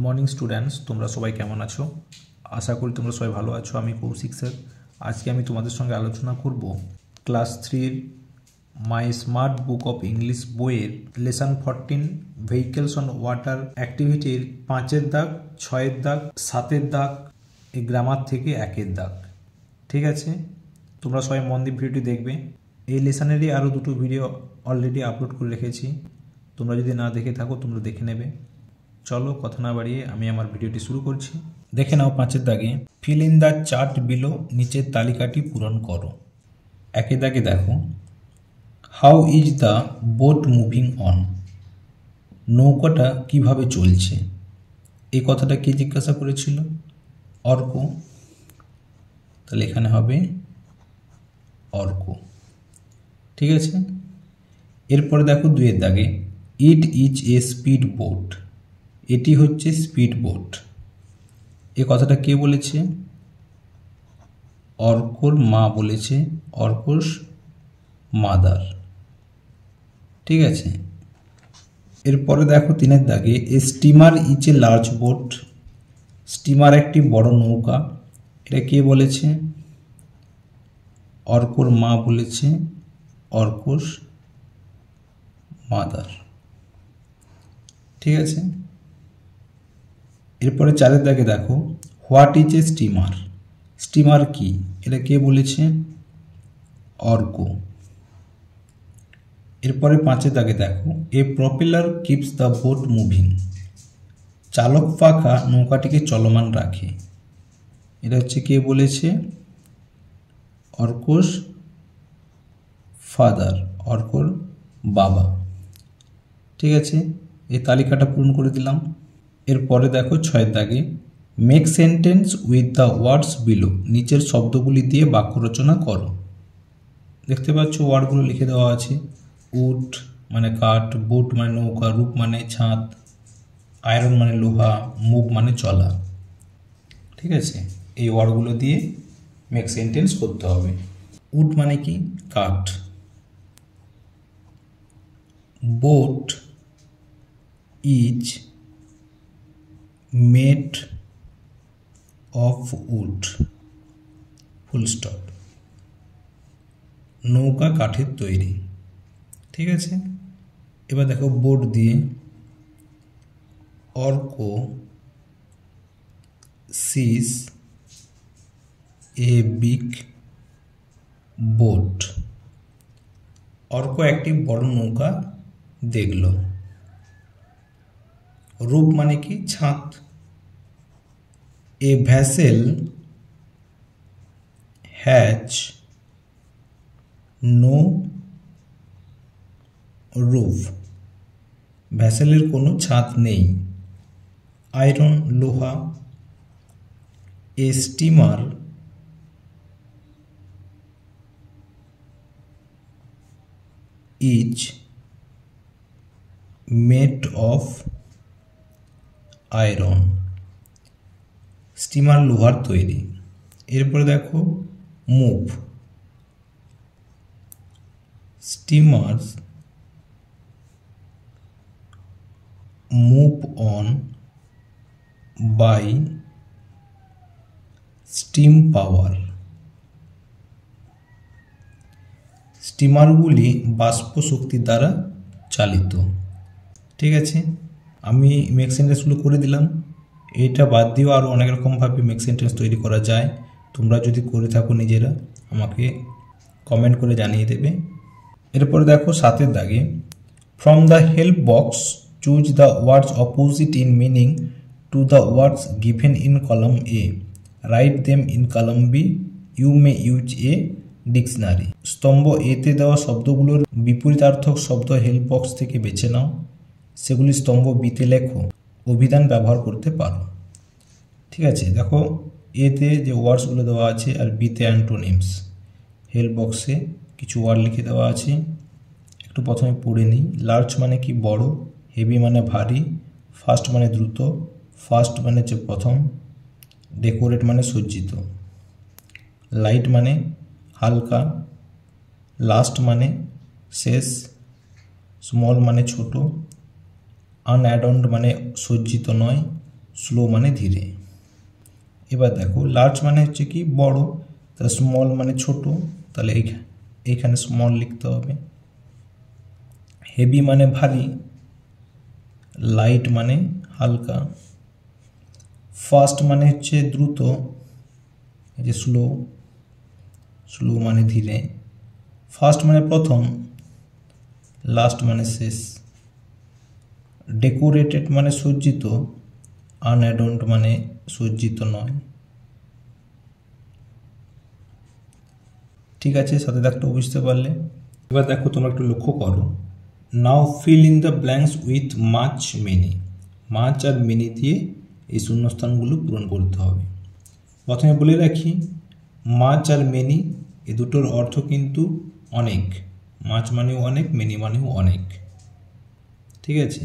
Morning students, তোমরা সবাই কেমন আছো? আশা করি তোমরা সবাই ভালো আছো। আমি কৌশিক স্যার। আজকে আমি তোমাদের সঙ্গে আলোচনা করব class 3 my smart book of English বইয়ের লেসন 14 ভেহিকেলস অন ওয়াটার অ্যাক্টিভিটির 5-এর দাগ, 6-এর দাগ, 7-এর দাগ, এই গ্রামার থেকে 1-এর দাগ। ঠিক আছে, তোমরা সবাই মন দিয়ে ভিডিওটি দেখবে। এই লেসনেরই আরও দুটো ভিডিও অলরেডি আপলোড করে রেখেছি, তোমরা যদি না দেখে থাকো তোমরা দেখে নেবে। চলো কথা না বাড়িয়ে আমি আমার ভিডিওটি শুরু করছি। দেখে নাও 5-এর দাগে feel in the chart below, নিচের তালিকাটি পূরণ করো। 1-এর দাগে দেখো how is the boat moving on, নৌকাটা কিভাবে চলছে। এই কথাটা কে জিজ্ঞাসা করেছিল? অর্ক। তাহলে এখানে হবে অর্ক। ঠিক আছে, এরপরে দেখো 2-এর দাগে it is a speed boat, এটি হচ্ছে স্পিড বোট। এ কথাটা কে বলেছে? অর্কর মা বলেছে, অর্কর মাদার। ঠিক আছে, এরপরে দেখো 3-এর দাগে a steamer is a large boat, steamer একটি বড় নৌকা। এটা কে বলেছে? অর্কর মা বলেছে, অর্কর মাদার। ঠিক আছে, এরপরে 4-এর দাগে দেখো what is a steamer, steamer কি? এটা কে বলেছে? অর্ক। এরপরে 5-এর দাগে দেখো a propeller keeps the boat moving, চালক পাখা নৌকাটিকে চলমান রাখে। এটা হচ্ছে কে বলেছে? অর্কর ফাদার, অর্কর বাবা। ঠিক আছে, এই তালিকাটা পূরণ করে দিলাম। এরপরে দেখো 6-এর দাগে make sentence with the words below, নিচের শব্দগুলি দিয়ে বাক্য রচনা করো। দেখতে পাচ্ছ ওয়ার্ডগুলো লিখে দেওয়া আছে। উড মানে কাঠ, বোট মানে নৌকা, রূপ মানে ছাদ, আয়রন মানে লোহা, মুভ মানে চলা। ঠিক আছে, এই ওয়ার্ডগুলো দিয়ে মেক সেন্টেন্স করতে হবে। উড মানে কি? কাঠ। Boat is made of wood, full stop. নৌকা কাঠের তৈরি। ঠিক আছে, এবার দেখো বোট দিয়ে Arka sees a big boat, Arka একটি বড় নৌকা দেখল। রূপ মানে কি? ছাদ। A vessel has no roof, ভ্যাসেলের কোনো ছাদ নেই। আয়রন লোহা। A steamer is made of iron, steamer লোহার তৈরি। এরপরে দেখো move, steamers move on by steam power, স্টিমারগুলি বাষ্প শক্তির দ্বারা চালিত। ঠিক আছে, আমি মেক সেন্টেন্সগুলো করে দিলাম। এটা বাদ দিয়েও আরও অনেক রকমভাবে মেক সেন্টেন্স তৈরি করা যায়। তোমরা যদি করে থাকো নিজেরা আমাকে কমেন্ট করে জানিয়ে দেবে। এরপরে দেখো 7-এর দাগে from the help box choose the words opposite in meaning to the words given in column A, write them in column B, you may use a dictionary. স্তম্ভ এতে দেওয়া শব্দগুলোর বিপরীতার্থক শব্দ হেল্প বক্স থেকে বেছে নাও, সেগুলি স্তম্ভ বিতে লেখো, অভিধান ব্যবহার করতে পারো। ঠিক আছে, দেখো এতে যে ওয়ার্ডসগুলো দেওয়া আছে আর বিতে অ্যান্টোনিমস। হেল্প বক্সে কিছু ওয়ার্ড লিখে দেওয়া আছে, একটু প্রথমে পড়ে নিই। লার্জ মানে কি? বড়। হেভি মানে ভারী। ফাস্ট মানে দ্রুত। ফার্স্ট মানে হচ্ছে প্রথম। ডেকোরেট মানে সজ্জিত। লাইট মানে হালকা। লাস্ট মানে শেষ। স্মল মানে ছোট। আনঅ্যাডন্ড মানে সজ্জিত নয়। স্লো মানে ধীরে। এবার দেখো লার্জ মানে হচ্ছে কি বড়, তাহলে স্মল মানে ছোট, তাহলে এইখানে স্মল লিখতে হবে। হেভি মানে ভারী, লাইট মানে হালকা। ফাস্ট মানে হচ্ছে দ্রুত, এই যে স্লো, স্লো মানে ধীরে। ফার্স্ট মানে প্রথম, লাস্ট মানে শেষ। ডেকোরেটেড মানে সজ্জিত, আনঅ্যাডর্নড মানে সজ্জিত নয়। ঠিক আছে, সাথে দাগটাও বুঝতে পারলে। এবার দেখো তোমরা একটু লক্ষ্য করো, now fill in the blanks with much many. Much আর মেনি দিয়ে এই শূন্যস্থানগুলো পূরণ করতে হবে। প্রথমে বলে রাখি, মাচ আর মেনি এ দুটোর অর্থ কিন্তু অনেক। মাচ মানেও অনেক, মেনি মানেও অনেক। ঠিক আছে,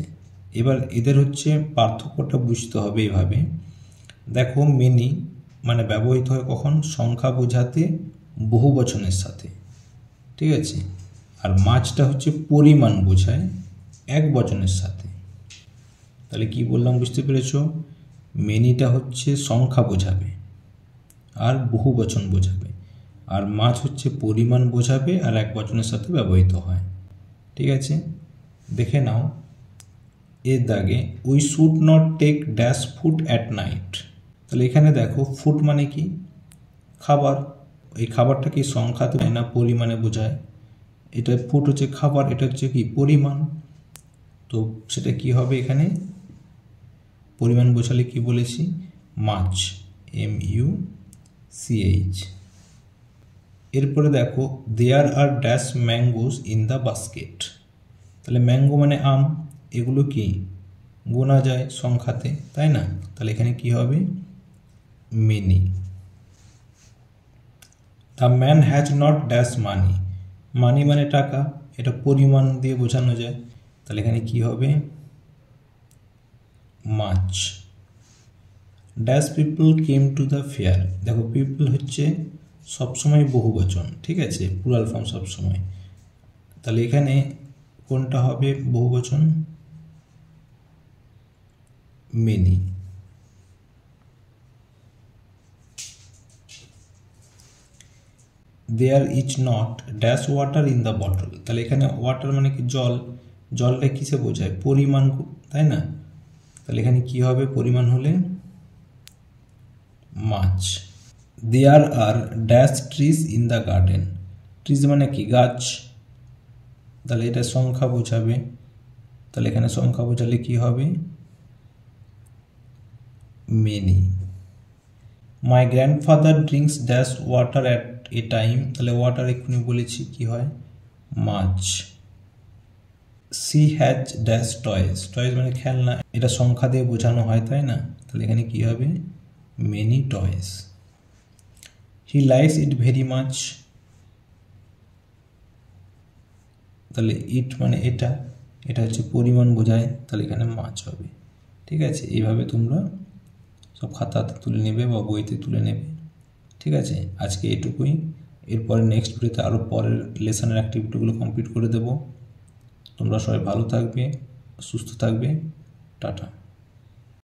এবার এদের হচ্ছে পার্থক্যটা বুঝতে হবে এইভাবে। দেখো মেনি মানে ব্যবহৃত হয় কখন, সংখ্যা বোঝাতে বহু বচনের সাথে। ঠিক আছে, আর মাছটা হচ্ছে পরিমাণ বোঝায় এক বচনের সাথে। তাহলে কি বললাম বুঝতে পেরেছো? মেনিটা হচ্ছে সংখ্যা বোঝাবে আর বহু বচন বোঝাবে, আর মাছ হচ্ছে পরিমাণ বোঝাবে আর এক বচনের সাথে ব্যবহৃত হয়। ঠিক আছে, দেখে নাও এর দাগে, we should not take dash food at night. তাহলে এখানে দেখো ফুড মানে কি, খাবার। এই খাবারটা কি সংখ্যাতে না পরিমাণে বোঝায়? এটা ফুড হচ্ছে খাবার, এটা হচ্ছে কি পরিমাণ। তো সেটা কি হবে, এখানে পরিমাণ বোঝালে কি বলেছি, মাছ, MUCH। এরপরে দেখো, there are dash mangoes in the basket. তাহলে ম্যাঙ্গো মানে আম, এগুলো কি গোনা যায় সংখ্যাতে, তাই না? তাহলে এখানে কি হবে, many. The man has not dash money. Money মানে টাকা, এটা পরিমাণ দিয়ে বোঝানো যায়, তাহলে এখানে কি হবে, much. Dash people came to the fair. দেখো পিপল হচ্ছে সবসময় বহু বচন, ঠিক আছে, প্লুরাল ফর্ম সবসময়। তাহলে এখানে কোনটা হবে বহু বচন, many. There is not dash water in the bottle. তাহলে এখানে ওয়াটার মানে কি জল, জলটা কিসে বোঝায়, পরিমাণ, তাই না? তাহলে এখানে কি হবে, পরিমাণ হলে much. There are dash trees in the garden. Trees মানে কি গাছ, তাহলে এটা সংখ্যা বোঝাবে, তাহলে এখানে সংখ্যা বোঝালে কি হবে, many. My grandfather drinks dash water at a time. তাহলে ওয়াটার এক্ষুনি বলেছি কি হয়, much. She has dash toys. Toys মানে খেলনা, এটা সংখ্যা দিয়ে বোঝানো হয়, তাই না? তাহলে এখানে কি হবে, many toys. He likes it very much. তাহলে ইট মানে এটা, এটা হচ্ছে পরিমাণ বোঝায়, তাহলে এখানে মাছ হবে। ঠিক আছে, এইভাবে তোমরা সব খাতাতে তুলে নেবে বা বইতে তুলে নেবে। ঠিক আছে, আজকে এটুকুই। এরপরে নেক্সট ভিডিওতে আরও পরের লেসনের অ্যাক্টিভিটিগুলো কমপ্লিট করে দেব। তোমরা সবাই ভালো থাকবে, সুস্থ থাকবে, টাটা।